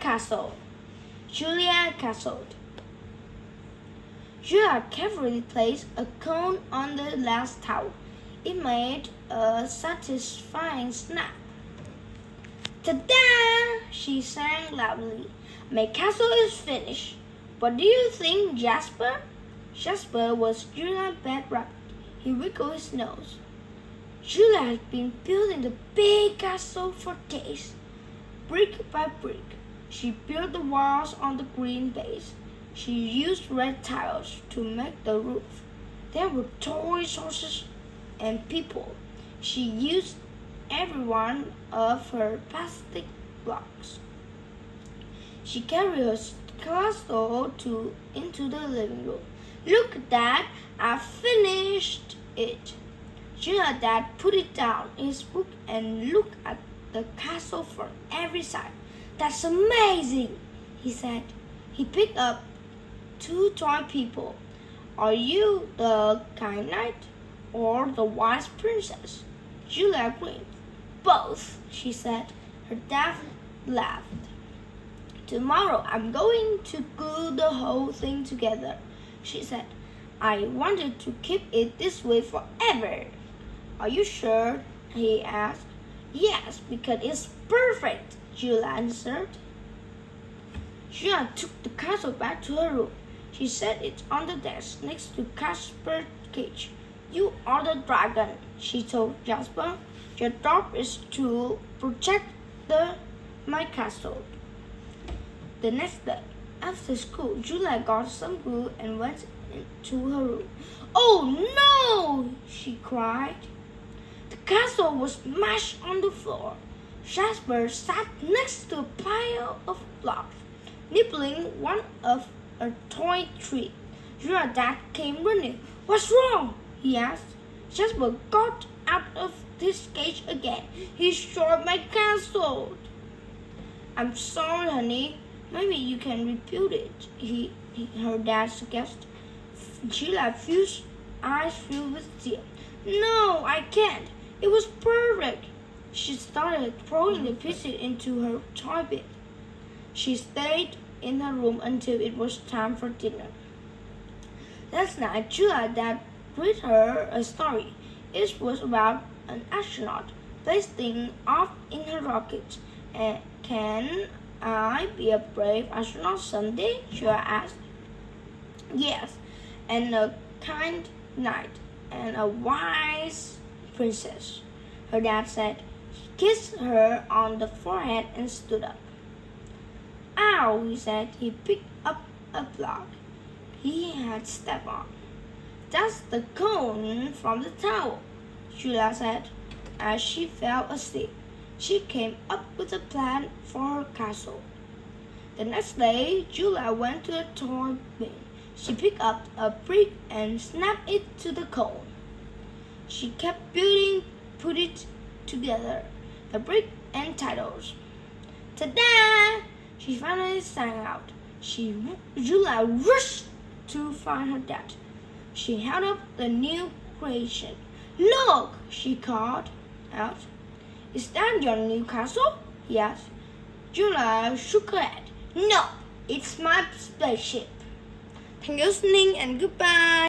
castle. Julia castled. Julia carefully placed a cone on the last tower. It made a satisfying snap. Ta-da! She sang loudly. My castle is finished. What do you think, Jasper? Jasper was Julia's bed rabbit. He wiggled his nose. Julia had been building the big castle for days. Brick by brick, she built the walls on the green base. She used red tiles to make the roof. There were toys, horses, and people. She used every one of her plastic blocks. She carried her castle into the living room. Look, Dad, I finished it. Julia's dad put it down in his book and looked at the castle from every side. That's amazing, he said. He picked up 2 toy people. Are you the kind knight or the wise princess? Julia grinned. Both, she said. Her dad laughed. Tomorrow I'm going to glue the whole thing together, she said. I wanted to keep it this way forever. Are you sure? He asked. Yes, because it's perfect, Julia answered. Julia took the castle back to her room. She set it on the desk next to Jasper's cage. You are the dragon, she told Jasper. Your job is to protect my castle. The next day, after school, Julia got some glue and went into her room. Oh no! She cried. The castle was smashed on the floor. Jasper sat next to a pile of blocks, nibbling one of a toy tree. Julia's dad came running. What's wrong? He asked. Jasper got out of his cage again. He destroyed my castle. I'm sorry, honey. Maybe you can rebuild it, her dad suggested. Julia's eyes filled with tears. No, I can't. It was perfect. She started throwing the pieces into her toy bin. She stayed in her room until it was time for dinner. Last night, Julia's dad read her a story. It was about an astronaut blasting off in her rocket. Can I be a brave astronaut someday? Julia asked. Yes, and a kind knight and a wise princess, her dad said. He kissed her on the forehead and stood up. Ow, he said. He picked up a block he had stepped on. That's the cone from the tower, Julia said. As she fell asleep, she came up with a plan for her castle. The next day, Julia went to the toy bin. She picked up a brick and snapped it to the cone. She kept put it together, the brick and tiles. Ta-da! She finally sang out. Julia rushed to find her dad. She held up the new creation. Look, she called out. Is that your new castle? He asked. Julia shook her head. No, it's my spaceship. Thank you for listening and goodbye.